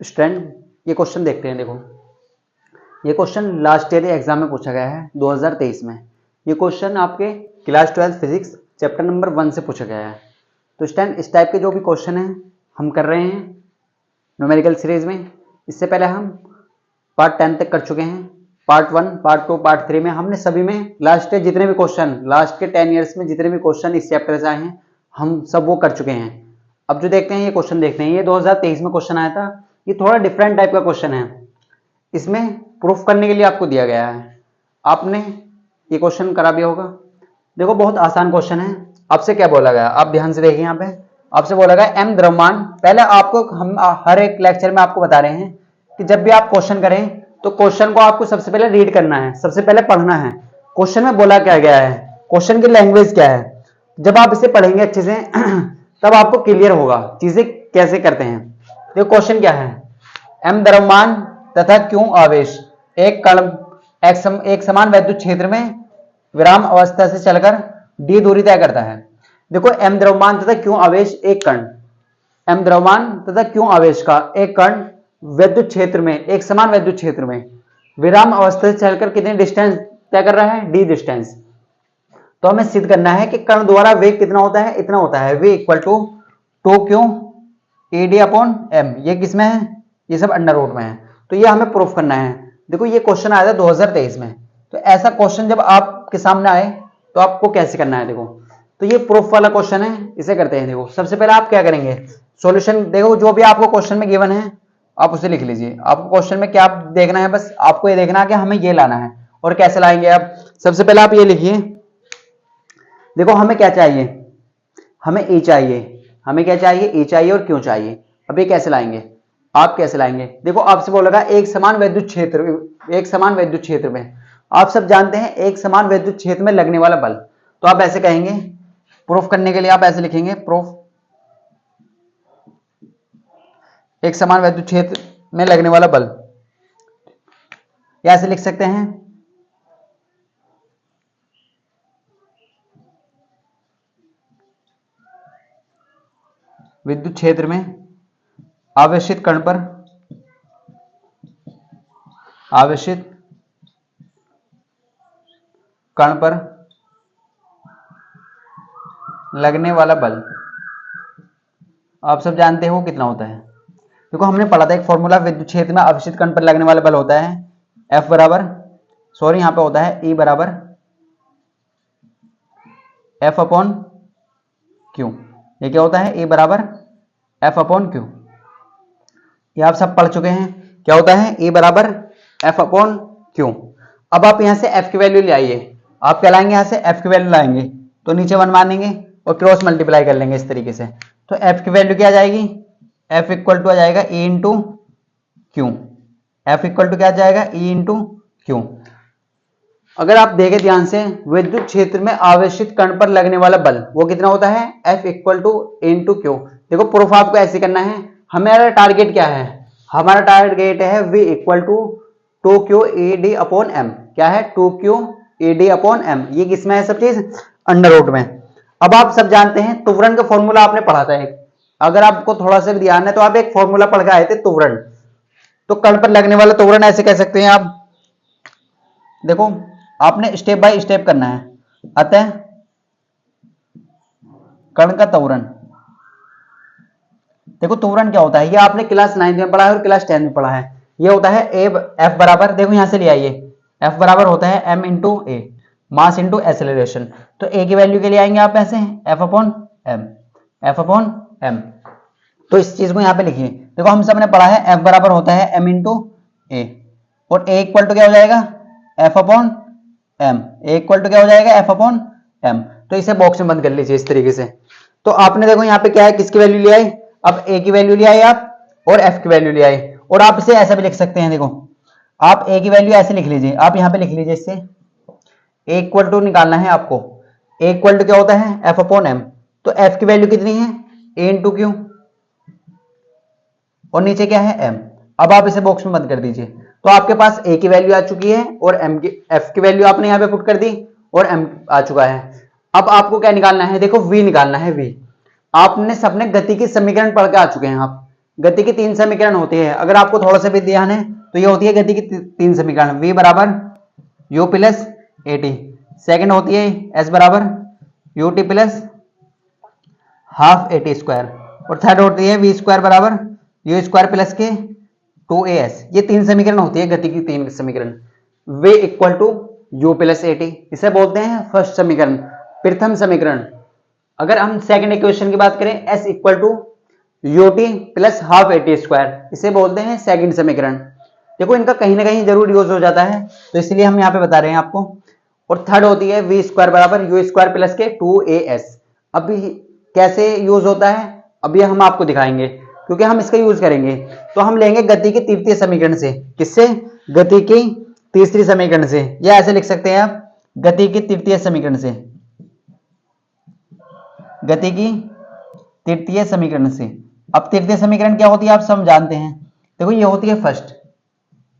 Student ये question देखते हैं। देखो ये क्वेश्चन लास्ट ईयर एग्जाम में पूछा गया है 2023 में। ये क्वेश्चन आपके क्लास 12 फिजिक्स चैप्टर नंबर 1 से पूछा गया है। तो स्टूडेंट इस टाइप के जो भी क्वेश्चन हैं हम कर रहे हैं न्यूमेरिकल सीरीज में। इससे पहले हम पार्ट 10 तक कर चुके हैं। पार्ट 1, पार्ट 2, पार्ट 3 में हमने सभी में लास्ट के जितने भी क्वेश्चन, लास्ट के 10 ईयर्स में जितने भी क्वेश्चन इस चैप्टर से आए हैं हम सब वो कर चुके हैं। अब जो देखते हैं ये क्वेश्चन देखते हैं। ये 2023 में क्वेश्चन आया था। ये थोड़ा डिफरेंट टाइप का क्वेश्चन है। इसमें प्रूफ करने के लिए आपको दिया गया है। आपने ये क्वेश्चन करा भी होगा। देखो बहुत आसान क्वेश्चन है। आपसे क्या बोला गया, आप ध्यान से देखिए। यहाँ पे आपसे बोला गया एम द्रव्यमान। पहले आपको हम हर एक लेक्चर में आपको बता रहे हैं कि जब भी आप क्वेश्चन करें तो क्वेश्चन को आपको सबसे पहले रीड करना है, सबसे पहले पढ़ना है। क्वेश्चन में बोला क्या गया है, क्वेश्चन की लैंग्वेज क्या है। जब आप इसे पढ़ेंगे अच्छे से तब आपको क्लियर होगा चीजें कैसे करते हैं। देखो क्वेश्चन क्या है, एम द्रव्यमान तथा क्यों आवेश एक कण एक समान वैद्युत क्षेत्र में विराम अवस्था से चलकर डी दूरी तय करता है। देखो एम द्रव्यमान तथा क्यों आवेश एक कण, एम द्रव्यमान तथा क्यों आवेश का एक कण वैद्युत क्षेत्र में, एक समान वैद्युत क्षेत्र में विराम अवस्था से चलकर कितने डिस्टेंस तय कर रहा है, डी डिस्टेंस। तो हमें सिद्ध करना है कि कण द्वारा वेग कितना होता है, इतना होता है। V equal to 2 Q A D upon M. ये किसमें है, ये सब अंडर रूट में है। तो ये हमें प्रूफ करना है। देखो ये क्वेश्चन आया था 2023 में। तो ऐसा क्वेश्चन जब आपके सामने आए तो आपको कैसे करना है। देखो तो ये प्रूफ वाला क्वेश्चन है, इसे करते हैं। देखो सबसे पहले आप क्या करेंगे, सॉल्यूशन देखो जो भी आपको क्वेश्चन में गिवन है आप उसे लिख लीजिए। आपको क्वेश्चन में क्या देखना है, बस आपको ये देखना है कि हमें ये लाना है। और कैसे लाएंगे आप, सबसे पहले आप ये लिखिए। देखो हमें क्या चाहिए, हमें ए चाहिए, हमें क्या चाहिए, ए चाहिए और क्यों चाहिए। अब ये कैसे लाएंगे, आप कैसे लाएंगे। देखो आपसे बोलेगा एक समान वैद्युत क्षेत्र, एक समान वैद्युत क्षेत्र में, आप सब जानते हैं एक समान वैद्युत क्षेत्र में लगने वाला बल। तो आप ऐसे कहेंगे, प्रूफ करने के लिए आप ऐसे लिखेंगे, प्रूफ एक समान वैद्युत क्षेत्र में लगने वाला बल। या ऐसे लिख सकते हैं, विद्युत क्षेत्र में आवेशित कण पर, आवेशित कण पर लगने वाला बल आप सब जानते हो कितना होता है। देखो हमने पढ़ा था एक फॉर्मूला, विद्युत क्षेत्र में आवेशित कण पर लगने वाला बल होता है F बराबर, सॉरी यहां पे होता है E बराबर F अपॉन Q। ये क्या होता है, E बराबर F अपॉन Q। ये आप सब पढ़ चुके हैं। क्या होता है, E बराबर F अपॉन Q। अब आप यहां से F की वैल्यू ले आइए। आप क्या लाएंगे, यहां से F की वैल्यू लाएंगे तो नीचे 1 मानेंगे और क्रॉस मल्टीप्लाई कर लेंगे इस तरीके से। तो F की वैल्यू क्या आ जाएगी, F इक्वल टू आ जाएगा E into Q. F equal to क्या आ जाएगा, E इंटू क्यू। अगर आप देखें ध्यान से, विद्युत क्षेत्र में आवेशित कण पर लगने वाला बल वो कितना होता है, F equal to E into Q. देखो प्रूफ आपको ऐसे करना है। हमारा टारगेट क्या है, हमारा टारगेट है V equal to 2Q ED upon M। क्या है, 2Q ED अपॉन M। ये किसमें है सब चीज, अंडर रूट में। अब आप सब जानते हैं त्वरण का फॉर्मूला आपने पढ़ा था एक, अगर आपको थोड़ा सा ध्यान है तो आप एक फॉर्मूला पढ़ के आए थे त्वरण। तो कण पर लगने वाला त्वरण ऐसे कह सकते हैं आप। देखो आपने स्टेप बाय स्टेप करना है। अतः कण का त्वरण, देखो त्वरण क्या होता है, ये आपने क्लास 9 में पढ़ा है और क्लास 10 में पढ़ा है। ये होता है F बराबर, देखो यहां से ले आइए, F बराबर होता है M इंटू ए, मास इंटू एक्सेलरेशन। तो ए की वैल्यू के लिए आएंगे आप ऐसे F upon M, F upon M। तो इस चीज को यहां पे लिखिए। देखो हम सबने पढ़ा है F बराबर होता है M इंटू ए, और A इक्वल टू क्या हो जाएगा, F upon M। A equal to क्या हो जाएगा, F अपॉन M। तो इसे बॉक्स में बंद कर लीजिए इस तरीके से। तो आपने देखो यहाँ पे क्या है, किसकी वैल्यू ले आए, अब A की वैल्यू ले आए आप और F की वैल्यू ले आए। और आप इसे ऐसा भी लिख सकते हैं। देखो आप A की वैल्यू ऐसे लिख लीजिए, आप यहाँ पे लिख लीजिए इससे A इक्वल टू निकालना है आपको। A इक्वल टू क्या होता है, F अपॉन M। तो F की वैल्यू कितनी है, A इंटू क्यू, और नीचे क्या है M। अब आप इसे बॉक्स में बंद कर दीजिए। तो आपके पास A की वैल्यू आ चुकी है और F की वैल्यू आपने यहाँ पे पुट कर दी और M आ चुका है। अब आपको क्या निकालना है, देखो V निकालना है। V आपने सबने गति के समीकरण पढ़ के आ चुके हैं आप। गति की 3 समीकरण होती है, अगर आपको थोड़ा सा भी ध्यान है तो ये होती है गति की 3 समीकरण, v बराबर u plus A T, second होती है s बराबर you T plus half A T square, और थर्ड होती है v स्क्वायर बराबर यू स्क्वायर प्लस के 2as। ये 3 समीकरण होती है गति की 3 समीकरण। v equal to U plus A T, इसे बोलते हैं फर्स्ट समीकरण, प्रथम समीकरण। अगर हम सेकंड इक्वेशन की बात करें s equal to U T plus half A T square, इसे बोलते हैं सेकंड समीकरण। देखो इनका कहीं ना कहीं जरूर यूज हो जाता है, तो इसलिए हम यहाँ पे बता रहे हैं आपको। और थर्ड होती है v स्क्वायर बराबर यू स्क्वायर प्लस के 2as। अभी कैसे यूज होता है अभी हम आपको दिखाएंगे, क्योंकि हम इसका यूज करेंगे। तो हम लेंगे गति के तृतीय समीकरण से, किससे? गति की तीसरी समीकरण से, या ऐसे लिख सकते हैं आप गति की तृतीय समीकरण से, गति की तृतीय समीकरण से। अब तृतीय समीकरण क्या होती है आप सब जानते हैं। देखो ये होती है फर्स्ट,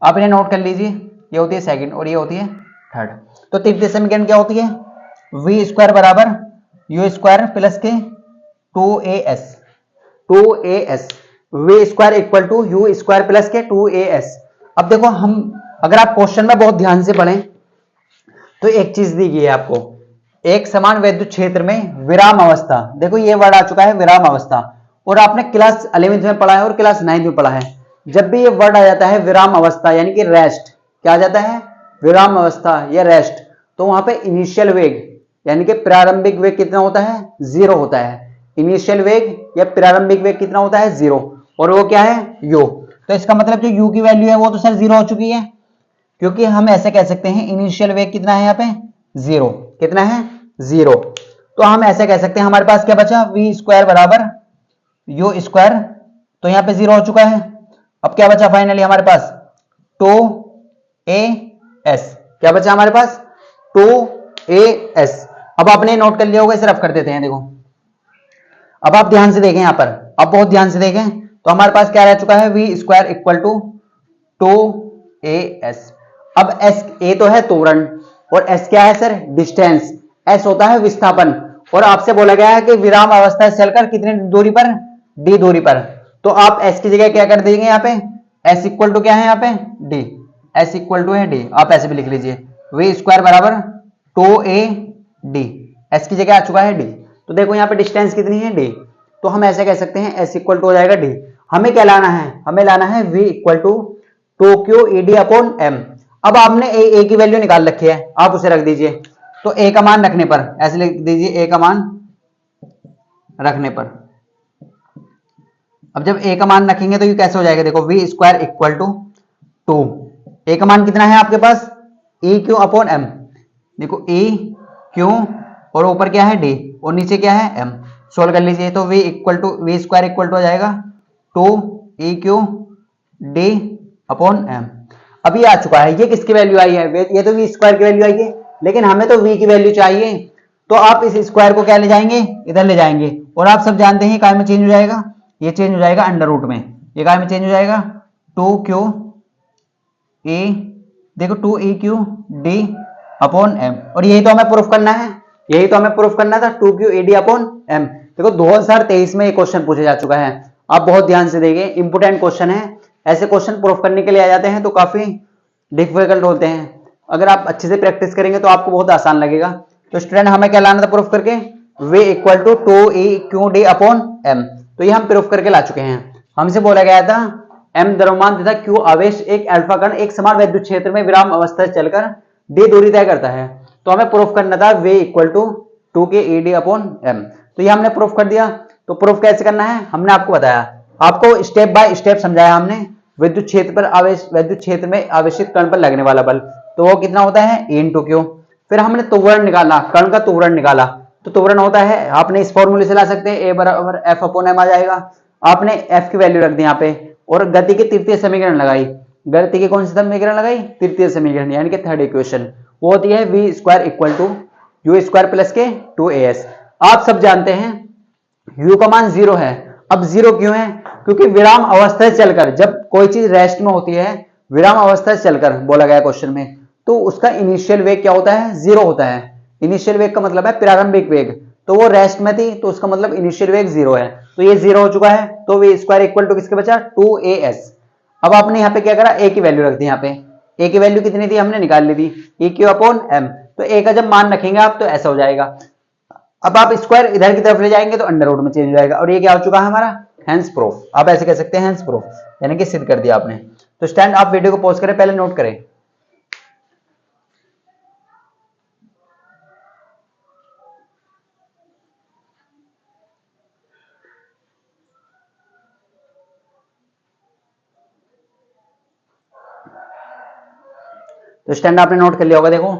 आप इन्हें नोट कर लीजिए, ये होती है सेकंड और ये होती है थर्ड। तो तृतीय समीकरण क्या होती है? v स्क्वायर बराबर यू स्क्वायर प्लस के 2as, 2as, v square equal to U square plus के 2as। अब देखो हम अगर आप क्वेश्चन में बहुत ध्यान से पढ़ें तो एक चीज दी गई है आपको, एक समान विद्युत क्षेत्र में विराम अवस्था। देखो ये वर्ड आ चुका है विराम अवस्था, और आपने क्लास 11th में पढ़ा है और क्लास 9th में पढ़ा है। जब भी ये वर्ड आ जाता है विराम अवस्था यानी कि रेस्ट, क्या आ जाता है? विराम अवस्था या रेस्ट, तो वहां पे इनिशियल वेग यानी कि प्रारंभिक वेग कितना होता है? 0 होता है। इनिशियल वेग या प्रारंभिक वेग कितना होता है? 0, और वो क्या है? u। तो इसका मतलब जो u की वैल्यू है वो तो सर 0 हो चुकी है, क्योंकि हम ऐसे कह सकते हैं इनिशियल वेग कितना है यहाँ पे? 0। कितना है? 0। तो हम ऐसे कह सकते हैं हमारे पास क्या बचा? v स्क्वायर बराबर यू स्क्वायर, तो यहाँ पे 0 हो चुका है। अब क्या बचा फाइनली हमारे पास? 2as। क्या बचा हमारे पास? 2as। अब आपने नोट कर लिया होगा, इसे रफ कर देते हैं। देखो अब आप ध्यान से देखें, यहाँ पर अब बहुत ध्यान से देखें तो हमारे पास क्या रह चुका है? v square equal to 2as। अब s a तो है त्वरण और s क्या है सर? डिस्टेंस। s होता है विस्थापन, और आपसे बोला गया है कि विराम अवस्था से चलकर कितनी दूरी पर? d दूरी पर। तो आप s की जगह क्या कर देंगे यहाँ पे? s इक्वल टू क्या है यहाँ पे? d। s इक्वल टू है d, आप ऐसे भी लिख लीजिए v स्क्वायर बराबर 2ad। s की जगह आ चुका है d। तो देखो यहाँ पे डिस्टेंस कितनी है? d। तो हम ऐसे कह सकते हैं s इक्वल टू हो जाएगा d। हमें क्या लाना है? हमें लाना है v equal to 2q upon m। अब आपने a की वैल्यू निकाल रखी है, आप उसे रख दीजिए। तो a का मान रखने पर ऐसे लिख दीजिए, a का मान रखने पर। अब जब a का मान रखेंगे तो ये कैसे हो जाएगा? देखो v square equal to 2, a का मान कितना है आपके पास? e Q upon m। देखो e क्यू और ऊपर क्या है? d, और नीचे क्या है? m। सोल्व कर लीजिए तो v स्क्वायर इक्वल टू हो जाएगा 2e³ d अपॉन m। अभी आ चुका है, ये किसकी वैल्यू आई है? ये तो v स्क्वायर की वैल्यू आई है, लेकिन हमें तो v की वैल्यू चाहिए। तो आप इस स्क्वायर को क्या ले जाएंगे? इधर ले जाएंगे, और आप सब जानते हैं काय में चेंज हो जाएगा? ये चेंज हो जाएगा अंडर रूट में। ये काय में चेंज हो जाएगा? 2q e, देखो 2e³ d अपॉन m। और यही तो हमें प्रूफ करना है, यही तो हमें प्रूफ करना था, 2q e d upon m। देखो 2023 में ये क्वेश्चन पूछा जा चुका है, आप बहुत ध्यान से देखिए, इंपोर्टेंट क्वेश्चन है। ऐसे क्वेश्चन प्रूफ करने के लिए आ जाते हैं तो काफी डिफिकल्ट होते हैं, अगर आप अच्छे से प्रैक्टिस करेंगे तो आपको बहुत आसान लगेगा। तो स्टूडेंट हमें क्या लाना था प्रूफ करके? v equal to 2e³ upon m। तो ये हम प्रूफ करके ला चुके हैं। हमसे बोला गया था m द्रव्यमान तथा q आवेश एक अल्फा कण एक समान विद्युत क्षेत्र में विराम अवस्था से चलकर d दूरी तय करता है। तो हमें प्रूफ करना था v equal to 2k upon m। तो ये हमने प्रूफ कर दिया। तो प्रूफ कैसे करना है हमने आपको बताया, आपको स्टेप बाय स्टेप समझाया हमने। विद्युत क्षेत्र पर आवेश, विद्युत क्षेत्र में आवेशित कण पर लगने वाला बल, तो वो कितना होता है? E into Q. फिर हमने त्वरण निकाला, कण का त्वरण निकाला। तो त्वरण होता है, आपने इस फॉर्मूले से ला सकते हैं, a बराबर f अपॉन m आ जाएगा। आपने f की वैल्यू रख दी यहाँ पे, और गति की तृतीय समीकरण लगाई। गति की कौन सी समीकरण लगाई? तृतीय समीकरण यानी कि थर्ड इक्वेशन, वो होती है v square equal to U square plus के 2as। आप सब जानते हैं u का मान 0 है। अब 0 क्यों है? क्योंकि विराम अवस्था से चलकर, जब कोई चीज रेस्ट में होती है, विराम अवस्था से चलकर बोला गया क्वेश्चन में, तो उसका इनिशियल वेग क्या होता है? 0 होता है। इनिशियल वेग का मतलब है प्रारंभिक वेग। तो वो रेस्ट में थी, तो उसका मतलब इनिशियल वेग 0 है, तो ये 0 हो चुका है, तो वी स्क्वायर इक्वल टू किसके बचा 2as। अब आपने यहाँ पे क्या करा, a की वैल्यू रख दी, यहाँ पे a की वैल्यू कितनी थी हमने निकाल ली थी eq अपॉन m, तो a का जब मान रखेंगे आप तो ऐसा हो जाएगा। अब आप स्क्वायर इधर की तरफ ले जाएंगे तो अंडर रूट में चेंज हो जाएगा, और ये क्या हो चुका है हमारा हैंस प्रूफ, आप ऐसे कह सकते हैं हैंस प्रूफ, यानी कि सिद्ध कर दिया आपने। तो स्टैंड आप वीडियो को पॉज करें, पहले नोट करें। तो स्टैंड आपने नोट कर लिया होगा। देखो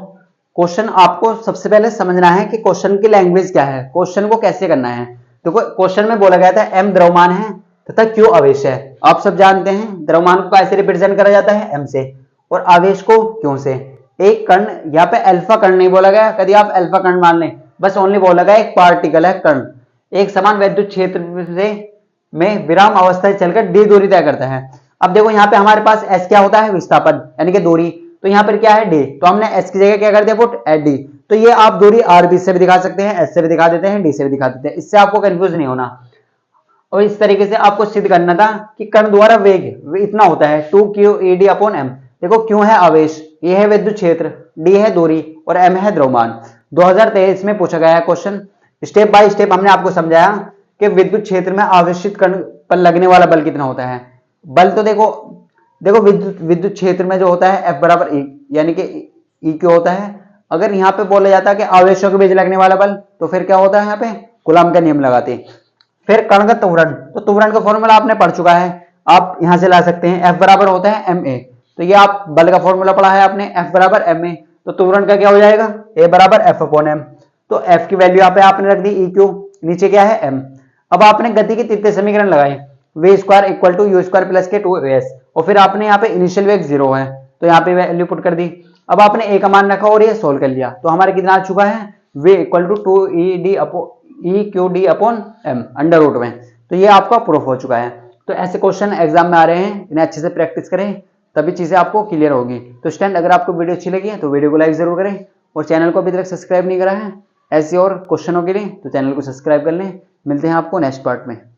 क्वेश्चन आपको सबसे पहले समझना है कि क्वेश्चन की लैंग्वेज क्या है, क्वेश्चन को कैसे करना है। देखो क्वेश्चन में बोला गया था m द्रव्यमान है तथा q आवेश है। आप सब जानते हैं द्रव्यमान को कैसे रिप्रेजेंट करा जाता है m से, और आवेश को q से। एक कण, यहाँ पे अल्फा कण नहीं बोला गया, कभी आप अल्फा कण मान लें, बस ओनली बोला गया एक पार्टिकल है कण, एक समान वैद्युत क्षेत्र से में विराम अवस्था से चलकर d दूरी तय करता है। अब देखो यहाँ पे हमारे पास s क्या होता है, विस्थापन यानी कि दूरी, तो यहाँ पर क्या है d, तो हमने s की जगह क्या कर दिया पुट एट d, तो ये आप दूरी rb से भी दिखा सकते हैं, s से भी दिखा देते हैं, d से भी दिखा देते हैं, इससे आपको कंफ्यूज नहीं होना। और इस तरीके से आपको सिद्ध करना था कि कण द्वारा वेग इतना होता है 2q अपॉन m। देखो q है आवेश, ये है विद्युत क्षेत्र, d है दूरी और m है द्रव्यमान। 2023 में पूछा गया है क्वेश्चन, स्टेप बाय स्टेप हमने आपको समझाया कि विद्युत क्षेत्र में आवेशित कण पर लगने वाला बल कितना होता है। बल तो देखो विद्युत क्षेत्र में जो होता है F बराबर E, यानी कि EQ होता है। अगर यहाँ पे बोला जाता है कि आवेशों के बीच लगने वाला बल, तो फिर क्या होता है, यहाँ पे कूलॉम का नियम लगाते। फिर कण का त्वरण, तो त्वरण का फॉर्मूला आपने पढ़ चुका है, आप यहां से ला सकते हैं, F बराबर होता है ma, तो ये आप बल का फॉर्मूला पढ़ा है आपने, F बराबर ma, तो त्वरण का क्या हो जाएगा A बराबर F अपॉन m, तो F की वैल्यू यहाँ पे आपने रख दी EQ, नीचे क्या है m। अब आपने गति की तृतीय समीकरण लगाए, v square equal to U square plus के 2as, और फिर आपने यहाँ पे इनिशियल वेग 0 है, तो यहाँ पे वैल्यू पुट कर दी। अब आपने a का मान रखा और ये सोल्व कर लिया, तो हमारे कितना आ चुका है, v equal to 2EQD upon m under root में, तो ये आपका प्रूफ हो चुका है। तो ऐसे क्वेश्चन एग्जाम में आ रहे हैं, इन्हें अच्छे से प्रैक्टिस करें, तभी चीजें आपको क्लियर होगी। तो स्टैंड अगर आपको वीडियो अच्छी लगी है तो वीडियो को लाइक जरूर करें, और चैनल को अभी तक सब्सक्राइब नहीं करा है ऐसे और क्वेश्चनों के लिए तो चैनल को सब्सक्राइब कर लें। मिलते हैं आपको नेक्स्ट पार्ट में।